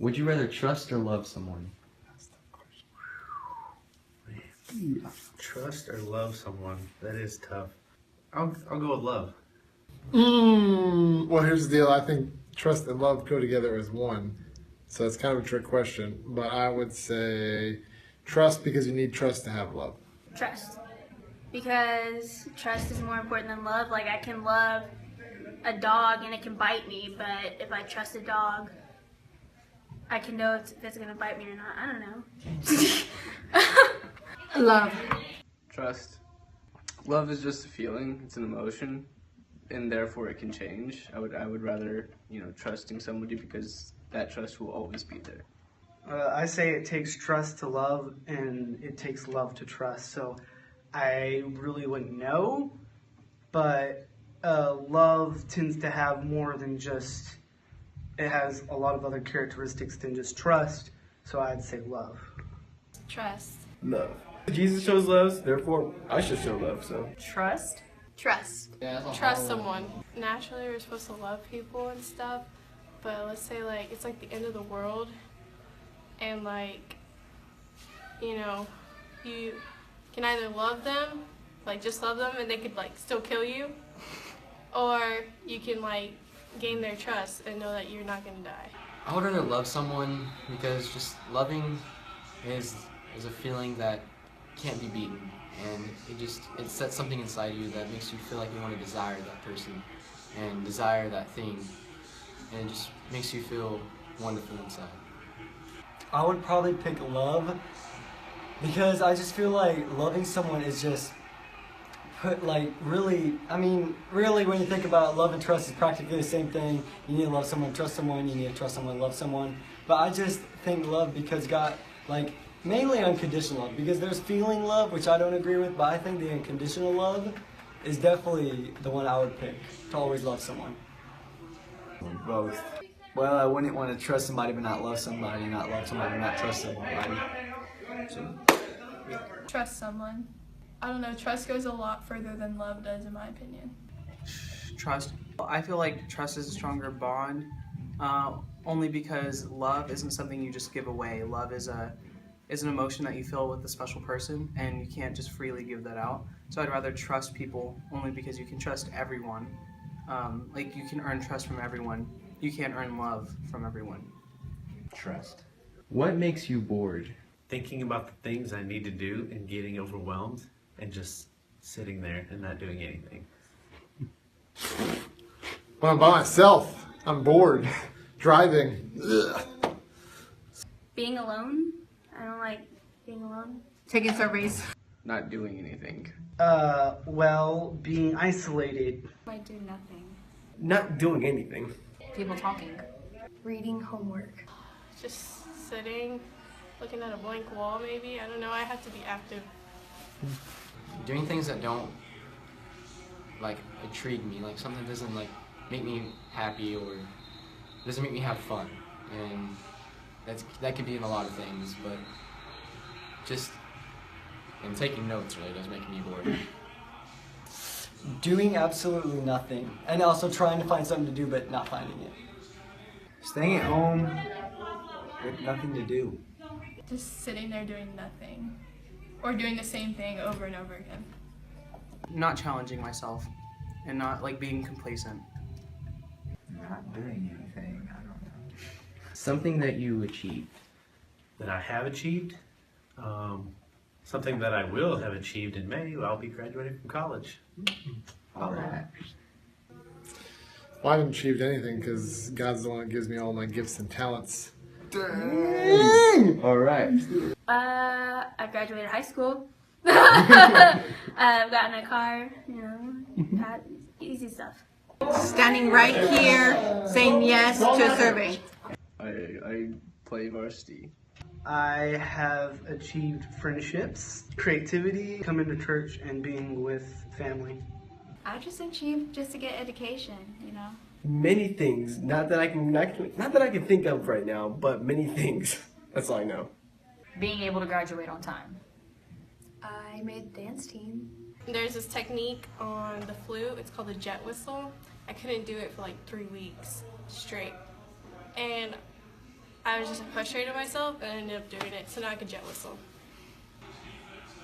Would you rather trust or love someone? Trust or love someone? That is tough. I'll go with love. Well, here's the deal. I think trust and love go together as one. So it's kind of a trick question. But I would say trust because you need trust to have love. Trust. Because trust is more important than love. Like, I can love a dog and it can bite me, but if I trust a dog, I can know if it's going to bite me or not. I don't know. Love. Trust. Love is just a feeling, it's an emotion, and therefore it can change. I would rather, trusting somebody because that trust will always be there. I say it takes trust to love, and it takes love to trust. So I really wouldn't know, but love tends to have more than just, it has a lot of other characteristics than just trust, so I'd say love. Trust. Love. Jesus shows love, therefore I should show love, so. Trust. Trust. Trust someone. Naturally, we're supposed to love people and stuff, but let's say it's like the end of the world, and you can either love them, just love them, and they could still kill you, or you can gain their trust and know that you're not gonna die. I would rather love someone because just loving is a feeling that can't be beaten, and it sets something inside you that makes you feel like you want to desire that person and desire that thing, and it just makes you feel wonderful inside. I would probably pick love because I just feel like loving someone is just really when you think about it, love and trust is practically the same thing. You need to love someone, trust someone, you need to trust someone, love someone. But I just think love because God, mainly unconditional love, because there's feeling love, which I don't agree with, but I think the unconditional love is definitely the one I would pick, to always love someone. Both. Well, I wouldn't want to trust somebody but not love somebody, not love somebody but not trust somebody. So. Trust someone. I don't know, trust goes a lot further than love does, in my opinion. Trust. I feel like trust is a stronger bond, only because love isn't something you just give away. Love is an emotion that you feel with a special person, and you can't just freely give that out. So I'd rather trust people only because you can trust everyone. You can earn trust from everyone. You can't earn love from everyone. Trust. What makes you bored? Thinking about the things I need to do and getting overwhelmed and just sitting there and not doing anything. When I'm by myself, I'm bored. Driving. Ugh. Being alone. I don't like being alone. Taking surveys. Not doing anything. Being isolated. I do nothing. Not doing anything. People talking. Reading homework. Just sitting, looking at a blank wall maybe. I don't know, I have to be active. Doing things that don't intrigue me, something doesn't make me happy or doesn't make me have fun, and that could be in a lot of things, but and taking notes really does make me bored. Doing absolutely nothing, and also trying to find something to do but not finding it. Staying at home with nothing to do. Just sitting there doing nothing, or doing the same thing over and over again. Not challenging myself, and not being complacent. Not doing anything, I don't know. Something that you achieved. That I have achieved? Something that I will have achieved in May. I'll be graduating from college. All right. Well, I haven't achieved anything because God's the one that gives me all my gifts and talents. Dang! All right. I graduated high school. I've gotten a car, easy stuff. Standing right here, saying yes to a survey. I play varsity. I have achieved friendships, creativity, coming to church, and being with family. I just achieved just to get education, Many things, not that I can think of right now, but many things. That's all I know. Being able to graduate on time. I made the dance team. There's this technique on the flute, it's called the jet whistle. I couldn't do it for 3 weeks straight. And I was just frustrated myself and I ended up doing it, so now I can jet whistle.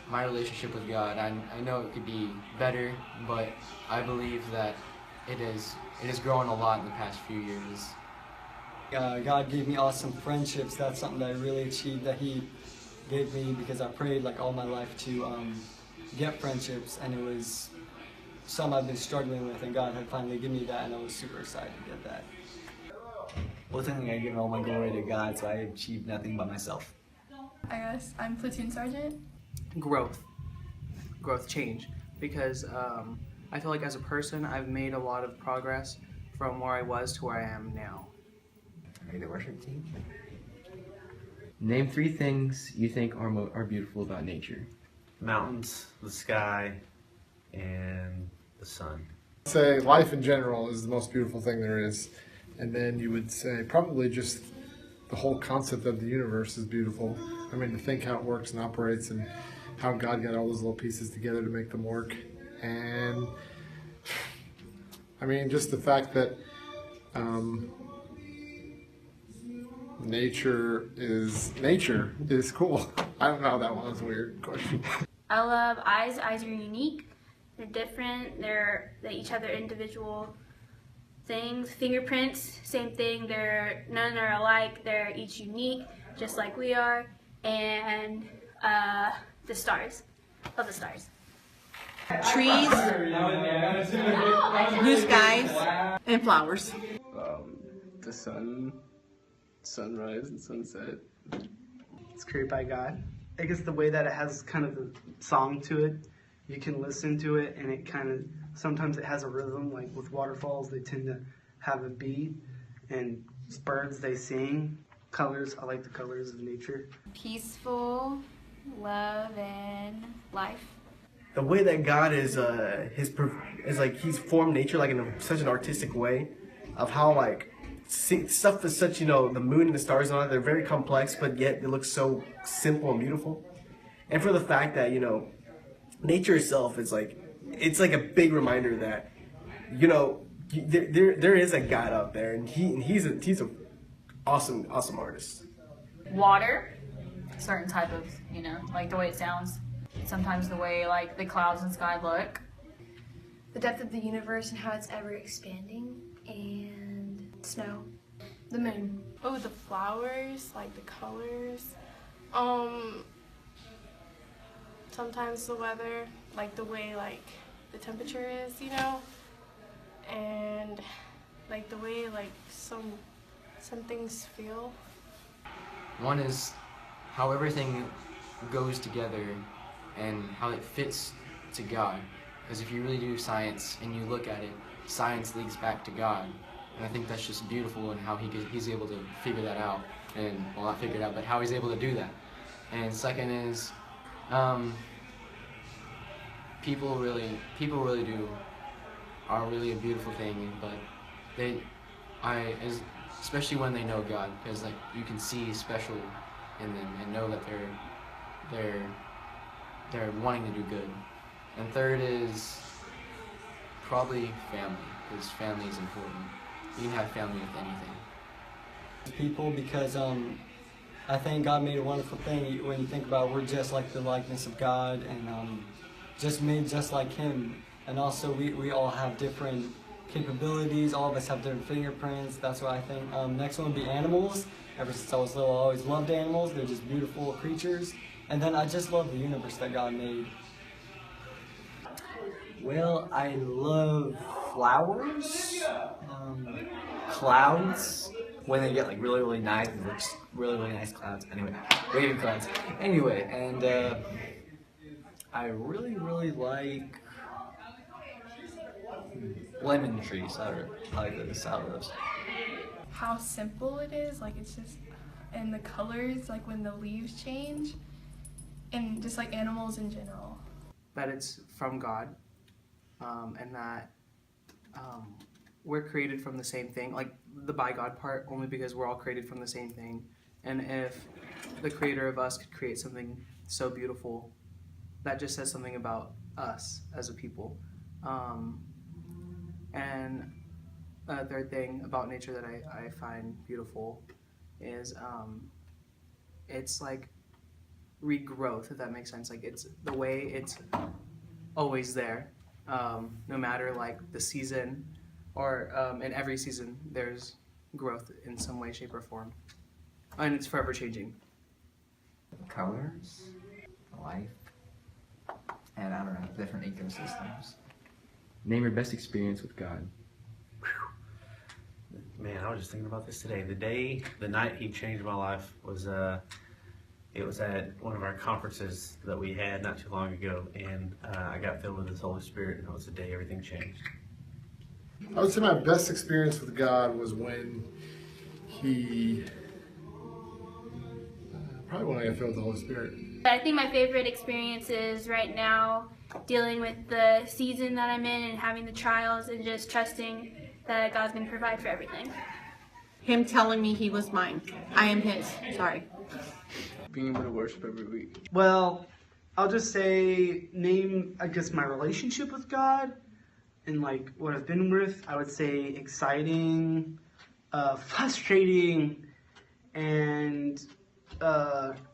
My relationship with God, I know it could be better, but I believe that it has grown a lot in the past few years. God gave me awesome friendships. That's something that I really achieved that He gave me because I prayed like all my life to get friendships, and it was something I've been struggling with, and God had finally given me that, and I was super excited to get that. Well, technically, I give all my glory to God, so I achieved nothing by myself. I guess I'm platoon sergeant. Growth, change, because I feel like as a person I've made a lot of progress from where I was to where I am now. Are you the worship team? Name 3 things you think are beautiful about nature. Mountains, the sky, and the sun. Say life in general is the most beautiful thing there is. And then you would say probably just the whole concept of the universe is beautiful. I mean, to think how it works and operates and how God got all those little pieces together to make them work. And I mean, just the fact that nature is cool. I don't know, that one was a weird question. I love eyes. Eyes are unique. They're different. They each have their individual things. Fingerprints, same thing. None are alike. They're each unique, just like we are. And the stars. Love the stars. Trees, blue skies, and flowers. The sun, sunrise and sunset. It's created by God. I guess the way that it has kind of a song to it, you can listen to it and it kind of, sometimes it has a rhythm, like with waterfalls, they tend to have a beat, and birds, they sing. Colors, I like the colors of nature. Peaceful, love, and life. The way that God is like He's formed nature like in such an artistic way, of how like stuff is such, the moon and the stars and all that, they're very complex, but yet it looks so simple and beautiful. And for the fact that, nature itself is like, it's like a big reminder that, there is a God out there, and he's a awesome artist. Water, certain type of, like the way it sounds. Sometimes the way like the clouds and sky look. The depth of the universe and how it's ever expanding. And snow. The moon. Oh, the flowers, like the colors. Sometimes the weather, like the way like the temperature is, and like the way like some things feel. One is how everything goes together and how it fits to God. Because if you really do science and you look at it, science leads back to God. And I think that's just beautiful, and how he's able to figure that out. And, well, not figure it out, but how he's able to do that. And second is, people really are really a beautiful thing, but especially when they know God, because like you can see special in them and know that they're wanting to do good. And third is probably family, because family is important. You can have family with anything. People, because I think God made a wonderful thing. When you think about it, we're just like the likeness of God, and just made just like Him. And also we all have different capabilities. All of us have different fingerprints. That's what I think. Next one would be animals. Ever since I was little, I always loved animals. They're just beautiful creatures. And then I just love the universe that God made. Well, I love flowers, clouds, when they get like really, really nice, it looks really nice clouds. Anyway, wavy clouds. Anyway, and I really like lemon trees. I like the sour of those. How simple it is, like it's just, and the colors, like when the leaves change, and just like animals in general. That it's from God, and that we're created from the same thing, like the by God part, only because we're all created from the same thing. And if the creator of us could create something so beautiful, that just says something about us as a people. And a third thing about nature that I find beautiful is it's like regrowth, if that makes sense. Like it's the way it's always there, no matter like the season, or in every season there's growth in some way, shape, or form, and it's forever changing. Colors, life, and I don't know, different ecosystems. Name your best experience with God. Man, I was just thinking about this today. The night he changed my life was it was at one of our conferences that we had not too long ago, and I got filled with His Holy Spirit, and it was the day everything changed. I would say my best experience with God was when He, probably when I got filled with the Holy Spirit. I think my favorite experience is right now dealing with the season that I'm in and having the trials and just trusting that God's going to provide for everything. Him telling me he was mine. I am his. Sorry. Being able to worship every week. Well, I'll just say I guess my relationship with God and like what I've been with. I would say exciting, frustrating, and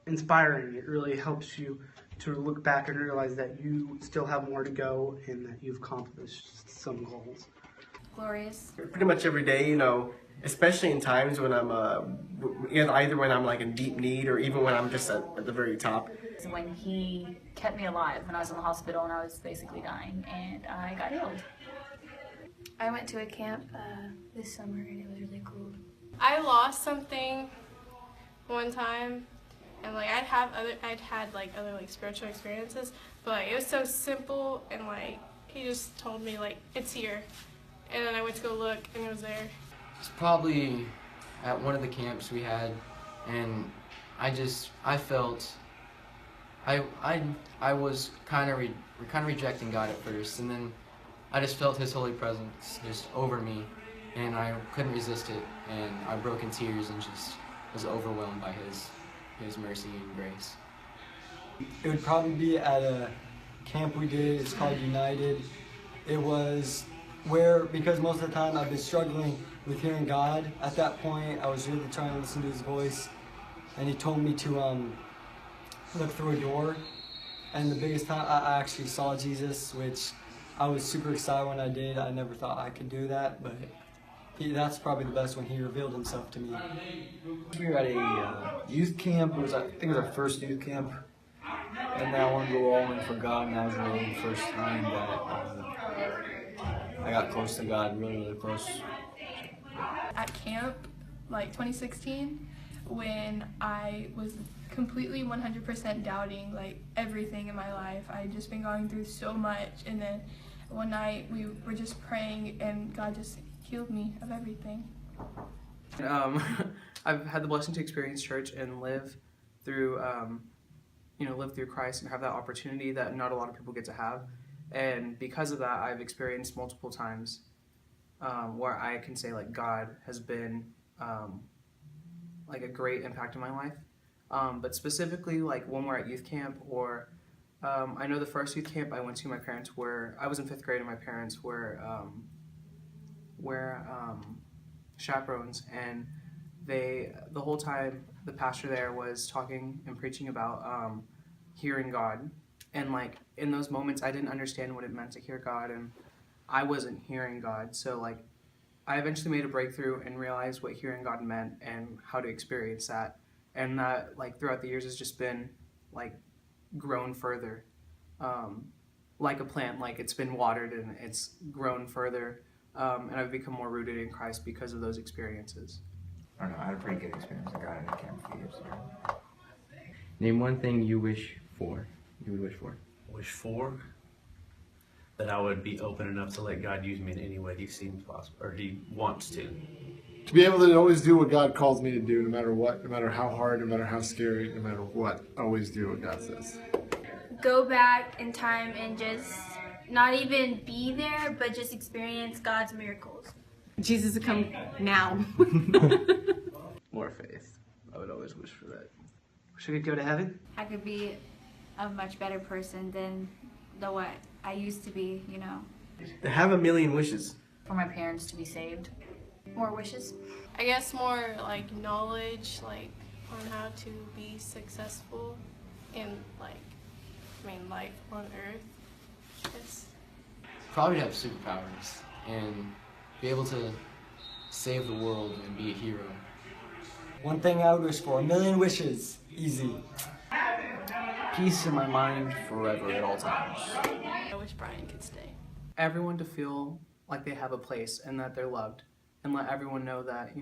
inspiring. It really helps you to look back and realize that you still have more to go and that you've accomplished some goals. Glorious. Pretty much every day, you know, especially in times when I'm either when I'm like in deep need or even when I'm just at the very top. So when He kept me alive when I was in the hospital and I was basically dying, and I got healed. I went to a camp this summer and it was really cool. I lost something one time, and like I'd had like other like spiritual experiences, but like, it was so simple, and like He just told me like it's here, and then I went to go look and it was there. It's probably at one of the camps we had, and I felt I was kind of rejecting God at first, and then I just felt His holy presence just over me, and I couldn't resist it, and I broke in tears and just was overwhelmed by His mercy and grace. It would probably be at a camp we did. It's called United. It was because most of the time I've been struggling with hearing God. At that point, I was really trying to listen to His voice, and He told me to look through a door. And the biggest time I actually saw Jesus, which I was super excited when I did. I never thought I could do that, but that's probably the best when He revealed Himself to me. We were at a youth camp. I think it was our first youth camp, and I wanted to go all in for God, and that was really the first time that I got close to God, really, really close. At camp, like 2016, when I was completely 100% doubting like everything in my life. I had just been going through so much, and then one night we were just praying and God just healed me of everything. I've had the blessing to experience church and live through Christ and have that opportunity that not a lot of people get to have. And because of that, I've experienced multiple times where I can say like God has been like a great impact in my life. But specifically like when we're at youth camp, or I know the first youth camp I went to, my parents I was in 5th grade and my parents were chaperones, and the whole time the pastor there was talking and preaching about hearing God. And like in those moments I didn't understand what it meant to hear God, and I wasn't hearing God. So like I eventually made a breakthrough and realized what hearing God meant and how to experience that. And that like throughout the years has just been like grown further. Like a plant, like it's been watered and it's grown further. And I've become more rooted in Christ because of those experiences. I don't know, I had a pretty good experience with God at camp a few years ago. Name one thing you wish for. You would wish for. Wish for that I would be open enough to let God use me in any way He seems possible, or He wants to. To be able to always do what God calls me to do, no matter what, no matter how hard, no matter how scary, no matter what, always do what God says. Go back in time and just not even be there, but just experience God's miracles. Jesus to come now. More faith. I would always wish for that. Wish I could go to heaven. I could be a much better person than what I used to be, you know. To have a million wishes. For my parents to be saved. More wishes. I guess more like knowledge, like on how to be successful in like, life on Earth. Yes. Probably have superpowers and be able to save the world and be a hero. One thing I would wish for, 1,000,000 wishes, easy. Peace in my mind forever at all times. I wish Brian could stay. Everyone to feel like they have a place and that they're loved, and let everyone know that,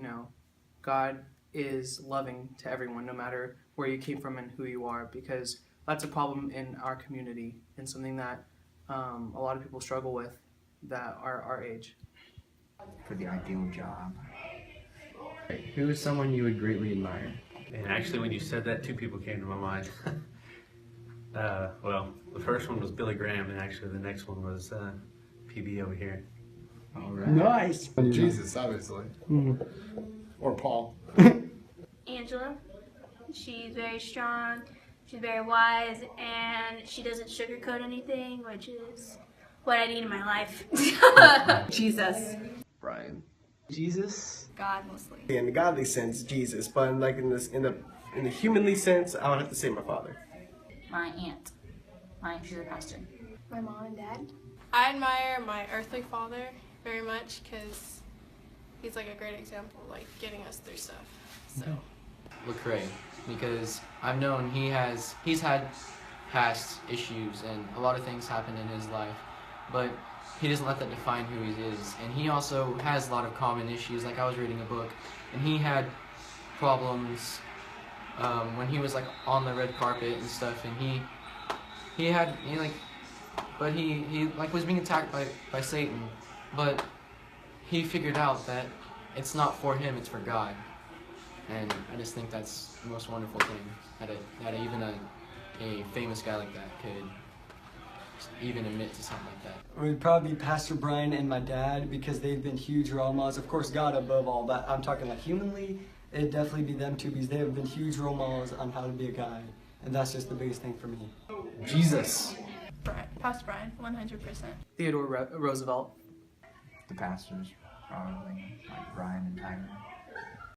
God is loving to everyone, no matter where you came from and who you are, because that's a problem in our community and something that a lot of people struggle with that are our age. For the ideal job. Who is someone you would greatly admire? And actually, when you said that, two people came to my mind. Well, the first one was Billy Graham, and actually the next one was PB over here. All right. Nice. Jesus, obviously. Or Paul. Angela. She's very strong, she's very wise, and she doesn't sugarcoat anything, which is what I need in my life. Jesus. Brian. Jesus. God mostly. In the godly sense, Jesus, but in the humanly sense, I would have to say my father. My aunt. She's a pastor. My mom and dad. I admire my earthly father very much because he's like a great example, like getting us through stuff. So. Lecrae, because I've known he's had past issues and a lot of things happened in his life, but he doesn't let that define who he is. And he also has a lot of common issues. Like I was reading a book, and he had problems when he was like on the red carpet and stuff, and he was being attacked by Satan, but he figured out that it's not for him, it's for God. And I just think that's the most wonderful thing, that even a famous guy like that could even admit to something like that. It would probably be Pastor Brian and my dad, because they've been huge role models. Of course, God above all, but I'm talking like humanly, it'd definitely be them two, because they have been huge role models on how to be a guy. And that's just the biggest thing for me. Jesus. Pastor Brian, 100%. Theodore Roosevelt. The pastors, probably, like Brian and Tyler.